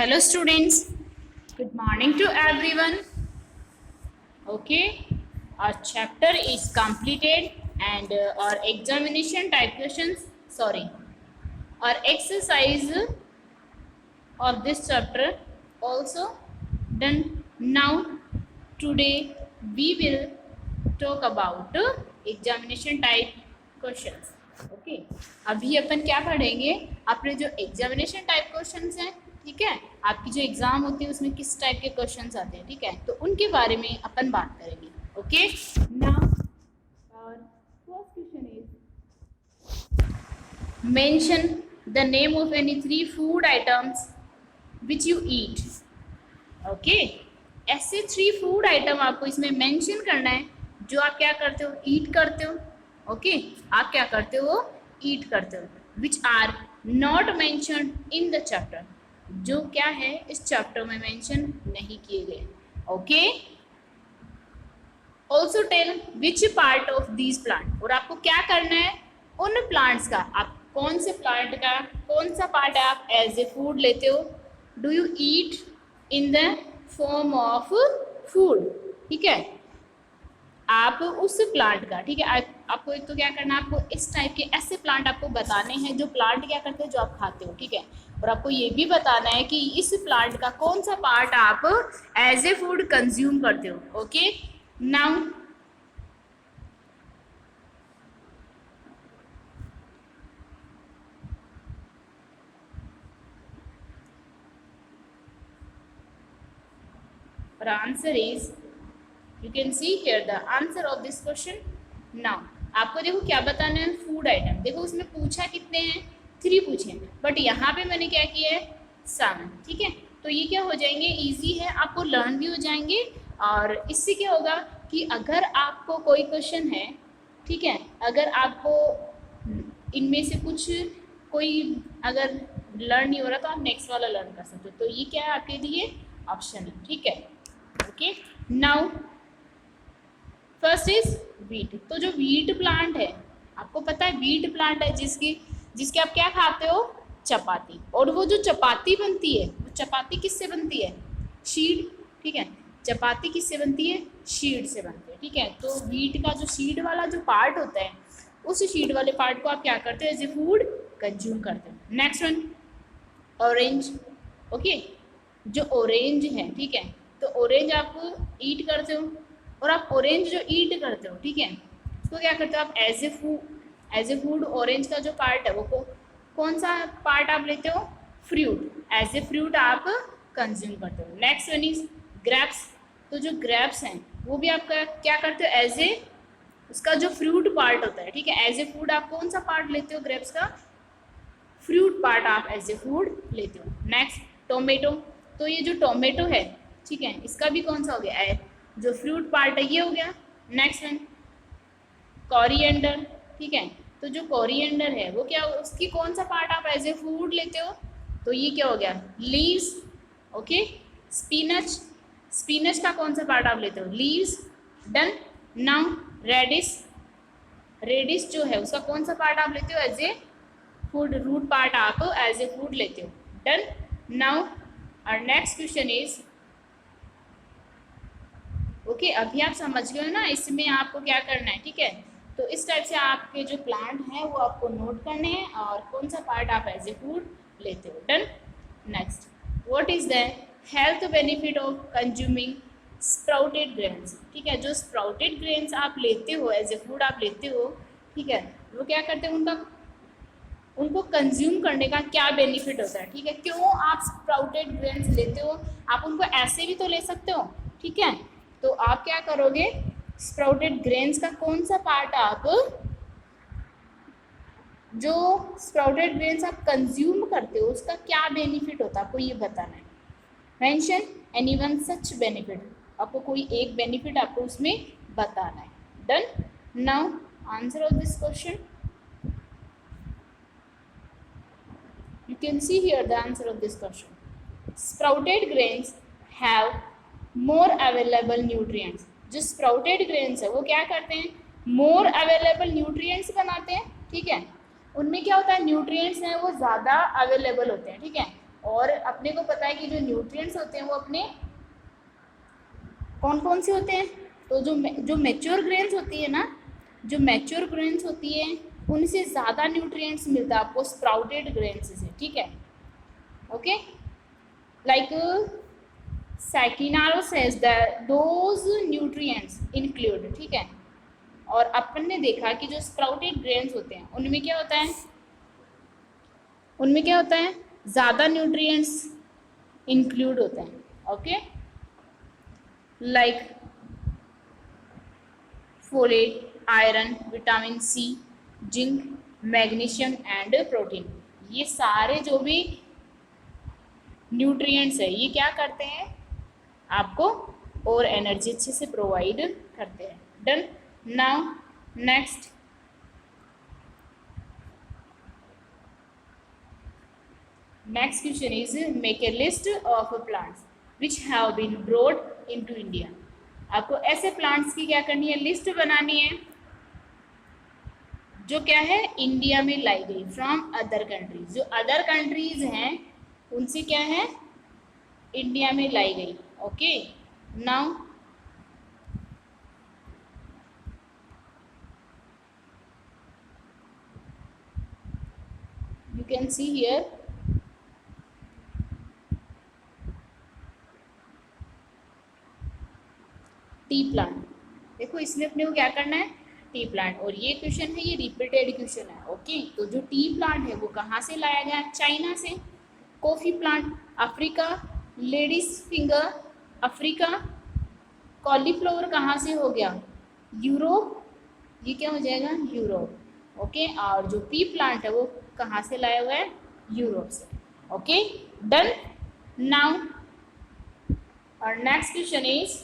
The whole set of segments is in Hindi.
Hello students, good morning to everyone. Okay, our chapter is completed and our examination type questions, our exercise of this chapter also done. Now today we will talk about examination type questions. Okay अभी अपन क्या पढ़ेंगे, अपने जो एग्जामिनेशन टाइप क्वेश्चंस हैं, ठीक है, आपकी जो एग्जाम होती है उसमें किस टाइप के क्वेश्चंस आते हैं, ठीक है, तो उनके बारे में अपन बात करेंगे. Okay now first question is mention the name of any 3 food items which you eat. Okay ऐसे 3 फूड आइटम आपको इसमें मेंशन करना है जो आप क्या करते हो, ईट करते हो. ओके आप क्या करते हो, ईट करते हो. Which are not mentioned in the chapter, जो क्या है इस चैप्टर में मेंशन नहीं किए गए. Okay also tell which part of these plant, और आपको क्या करना है उन प्लांट्स का, आप कौन से प्लांट का कौन सा पार्ट आप एज ए फूड लेते हो. Do you eat in the form of food, ठीक है, आप उस प्लांट का, ठीक है, आपको एक तो क्या करना है, आपको इस टाइप के ऐसे प्लांट आपको बताने हैं जो प्लांट क्या करते हैं, जो आप खाते हो, ठीक है, और आपको ये भी बताना है कि इस प्लांट का कौन सा पार्ट आप एज ए फूड कंज्यूम करते हो. ओके नाउ और answer is, you can see here the answer of this question. now आपको देखो क्या बताना है, फूड आइटम. देखो उसमें पूछा कितने हैं, 3 पूछे हैं, बट यहाँ पे मैंने क्या किया है, 7. ठीक है, तो ये क्या हो जाएंगे, इजी है, आपको लर्न भी हो जाएंगे. और इससे क्या होगा कि अगर आपको कोई क्वेश्चन है, ठीक है, अगर आपको इनमें से कुछ कोई अगर लर्न नहीं हो रहा तो आप नेक्स्ट वाला लर्न कर सकते हो. तो ये क्या है आपके लिए ऑप्शन है, ठीक है. Okay now first is wheat. तो जो वीट प्लांट है, आपको पता है वीट प्लांट है जिसके आप क्या खाते हो, चपाती. और वो जो चपाती बनती है, वो चपाती किससे बनती है, शीड. ठीक है, चपाती किससे बनती है, शीड से बनती है. ठीक है, तो वीट का जो शीड वाला जो पार्ट होता है, उस शीड वाले पार्ट को आप क्या करते हो, एज ए फूड कंज्यूम करते हो. Next one orange. ओके जो ऑरेंज है, ठीक है, तो ऑरेंज आप ईट करते हो, और आप ऑरेंज जो ईट करते हो, ठीक है, उसको क्या करते हो आप एज ए फूड ऑरेंज का जो पार्ट है वो कौन सा पार्ट आप लेते हो, फ्रूट. एज ए फ्रूट आप कंज्यूम करते हो. Next one is grapes. तो जो ग्रेप्स हैं वो भी आप क्या करते हो, एज ए उसका जो फ्रूट पार्ट होता है, ठीक है, एज ए फूड आप कौन सा पार्ट लेते हो, ग्रेप्स का फ्रूट पार्ट आप एज ए फूड लेते हो. Next tomato. तो ये जो टोमेटो है, ठीक है, इसका भी कौन सा हो गया, जो फ्रूट पार्ट है ये हो गया. Next one coriander. ठीक है, तो जो कोरिएंडर है वो क्या, उसकी कौन सा पार्ट आप एज ए फूड लेते हो, तो ये क्या हो गया, लीव्स. ओके स्पिनच का कौन सा पार्ट आप लेते हो, लीव्स. डन. नाउ रेडिश जो है उसका कौन सा पार्ट आप लेते हो, as a food, root part आप एज ए फूड लेते हो. डन. नाउ और नेक्स्ट क्वेश्चन इज, ओके अभी आप समझ गए हो ना, इसमें आपको क्या करना है, ठीक है, तो इस टाइप से आपके जो प्लांट हैं वो आपको नोट करने हैं और कौन सा पार्ट आप एज ए फूड लेते हो. Done. Next what is the health benefit of consuming sprouted grains. ठीक है, जो स्प्राउटेड ग्रेन्स आप लेते हो एज ए फूड आप लेते हो, ठीक है, वो क्या करते हैं, उनको कंज्यूम करने का क्या बेनिफिट होता है, ठीक है, क्यों आप स्प्राउटेड ग्रेन्स लेते हो. आप उनको ऐसे भी तो ले सकते हो, ठीक है, तो आप क्या करोगे, स्प्राउटेड ग्रेन्स का कौन सा पार्ट आप, जो स्प्राउटेड ग्रेन्स आप कंज्यूम करते हो उसका क्या बेनिफिट होता है, आपको ये बताना है. Mention any one such benefit. आपको कोई एक बेनिफिट आपको उसमें बताना है. Done. Now answer of this question, you can see here the answer of this question. Sprouted grains have more available nutrients. जो sprouted grains है वो क्या करते हैं, more available nutrients बनाते हैं. ठीक है, उनमें क्या होता है, न्यूट्रिएंट्स हैं वो ज़्यादा अवेलेबल होते हैं. ठीक है, और अपने को पता है कि जो न्यूट्रिएंट्स होते हैं वो अपने कौन कौन से होते हैं, तो जो मैच्योर ग्रेन्स होती है ना, जो मैच्योर ग्रेन्स होती है उनसे ज़्यादा न्यूट्रिएंट्स मिलता है आपको स्प्राउटेड ग्रेन्स से, ठीक है। Okay, like Sakinaro says that those nutrients include, ठीक है। और अपन ने देखा कि जो स्प्राउटेड ग्रेन्स होते हैं उनमें क्या होता है, उनमें क्या होता है, ज़्यादा न्यूट्रिएंट्स इंक्लूड होते हैं। Okay, like folate, iron, vitamin C, zinc, magnesium and protein. ये सारे जो भी न्यूट्रिएंट्स है ये क्या करते हैं आपको और एनर्जी अच्छे से प्रोवाइड करते हैं। Done. Now next, next question is make a list of plants which have been brought into India. आपको ऐसे प्लांट्स की क्या करनी है, लिस्ट बनानी है जो क्या है इंडिया में लाई गई फ्रॉम अदर कंट्रीज। जो अदर कंट्रीज हैं उनसे क्या है इंडिया में लाई गई। Okay, now you can see here T plant. देखो इसमें अपने को क्या करना है, टी प्लांट, और ये क्वेश्चन है ये रिपीटेड क्वेश्चन है। ओके, तो जो टी प्लांट है वो कहाँ से लाया गया, चाइना से। Coffee plant Africa, ladies finger Africa, cauliflower कहाँ से हो गया, यूरोप, ये क्या हो जाएगा यूरोप। ओके, और जो पी प्लांट है वो कहाँ से लाया हुआ है, यूरोप से। Okay, done. नाउ और next question is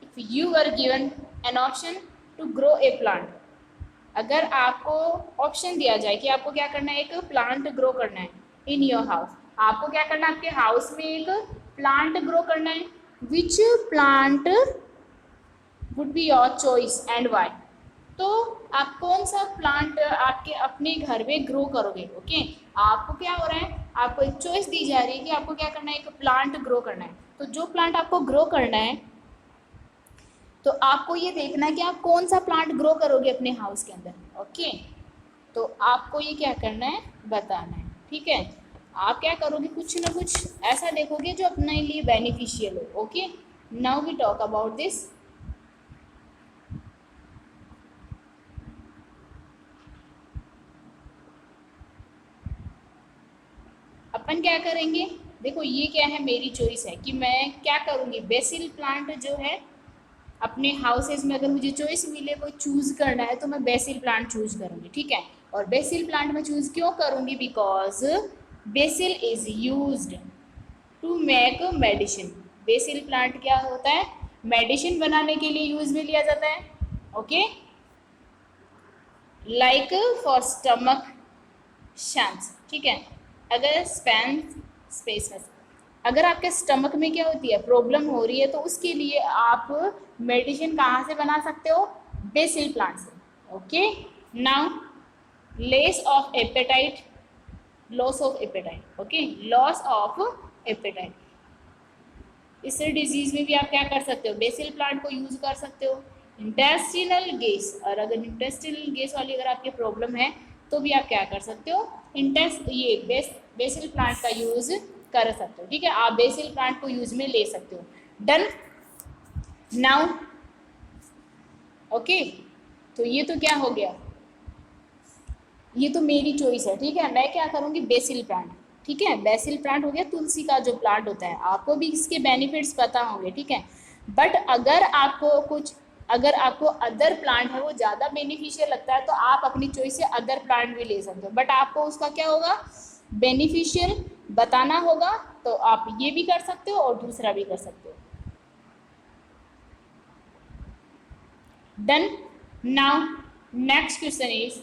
if you were given an option to grow a plant, अगर आपको ऑप्शन दिया जाए कि आपको क्या करना है, एक प्लांट ग्रो करना है इन योर हाउस, आपको क्या करना है, आपके हाउस में एक प्लांट ग्रो करना है, which plant would be your choice and why. तो आप कौन सा प्लांट आपके अपने घर में ग्रो करोगे। ओके, आपको क्या हो रहा है, आपको एक चॉइस दी जा रही है कि आपको क्या करना है, एक प्लांट ग्रो करना है। तो जो प्लांट आपको ग्रो करना है तो आपको ये देखना है कि आप कौन सा प्लांट ग्रो करोगे अपने हाउस के अंदर। ओके, तो आपको ये क्या करना है, बताना है। ठीक है, आप क्या करोगे, कुछ ना कुछ ऐसा देखोगे जो अपने लिए बेनिफिशियल हो। Okay, now we talk about this. अपन क्या करेंगे, देखो ये क्या है, मेरी चॉइस है कि मैं क्या करूँगी, बेसिल प्लांट जो है अपने हाउसेज में अगर मुझे चॉइस मिले वो चूज़ करना है तो मैं बेसिल प्लांट चूज करूँगी। ठीक है, और बेसिल प्लांट में चूज़ क्यों करूँगी, because basil is used to make medicine. Basil plant क्या होता है, मेडिसिन बनाने के लिए यूज में लिया जाता है। Okay, like for stomach chance. ठीक है, अगर स्पेस में अगर आपके स्टमक में क्या होती है, प्रॉब्लम हो रही है, तो उसके लिए आप मेडिसिन कहाँ से बना सकते हो, बेसिल प्लांट से। Okay, now less of appetite, loss of appetite. Okay, loss of appetite, इस डिजीज में भी आप क्या कर सकते हो, बेसिल प्लांट को यूज कर सकते हो। इंटेस्टिनल गैस, और अगर इंटेस्टिनल गैस वाली अगर आपकी प्रॉब्लम है तो भी आप क्या कर सकते हो, बेसिल प्लांट का यूज कर सकते हो। ठीक है, आप बेसिल प्लांट को यूज में ले सकते हो। डन। नाउ ओके, तो ये तो क्या हो गया, ये तो मेरी चॉइस है। ठीक है, मैं क्या करूँगी, बेसिल प्लांट। ठीक है, बेसिल प्लांट हो गया, तुलसी का जो प्लांट होता है, आपको भी इसके बेनिफिट्स पता होंगे। ठीक है, बट अगर आपको अदर प्लांट है वो ज़्यादा बेनिफिशियल लगता है तो आप अपनी चॉइस से अदर प्लांट भी ले सकते हो, बट आपको उसका क्या होगा, बेनिफिशियल बताना होगा। तो आप ये भी कर सकते हो और दूसरा भी कर सकते हो। Done. Now next question is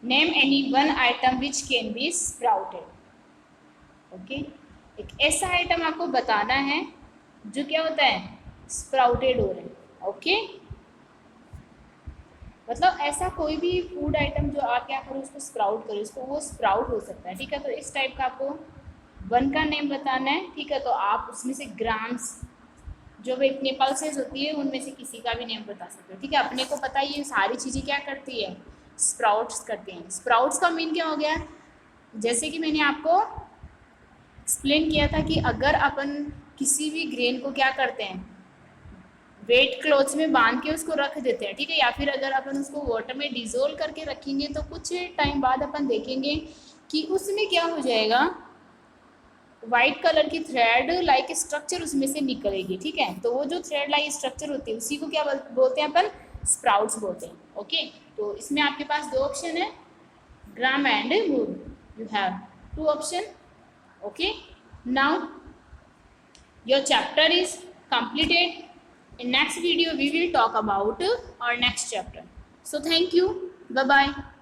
name any one item which can be sprouted. Okay, एक ऐसा आइटम आपको बताना है जो क्या होता है, स्प्राउटेड हो रहा है। ओके, मतलब ऐसा कोई भी फूड आइटम जो आप क्या करो उसको स्प्राउट करो, उसको वो स्प्राउट हो सकता है। ठीक है, तो इस टाइप का आपको वन का नेम बताना है। ठीक है, तो आप उसमें से ग्राम्स जो भी इतने पल्सेस होती है उनमें से किसी का भी नेम बता सकते हो। ठीक है, अपने को पता है ये सारी चीज़ें क्या करती है, स्प्राउट्स करती हैं। स्प्राउट्स का मीन क्या हो गया, जैसे कि मैंने आपको एक्सप्लेन किया था कि अगर अपन किसी भी ग्रेन को क्या करते हैं, वेट क्लॉथ्स में बांध के उसको रख देते हैं। ठीक है, या फिर अगर अपन उसको वाटर में डिजोल्व करके रखेंगे तो कुछ टाइम बाद अपन देखेंगे कि उसमें क्या हो जाएगा, वाइट कलर की थ्रेड लाइक स्ट्रक्चर उसमें से निकलेगी। ठीक है, तो वो जो थ्रेड लाइक स्ट्रक्चर होती है उसी को क्या बोलते हैं अपन, स्प्राउट्स बोलते हैं। ओके, तो इसमें आपके पास दो ऑप्शन है, gram and move. You have two option. Okay, now your chapter is completed. In next video we will talk about our next chapter. So thank you, bye bye.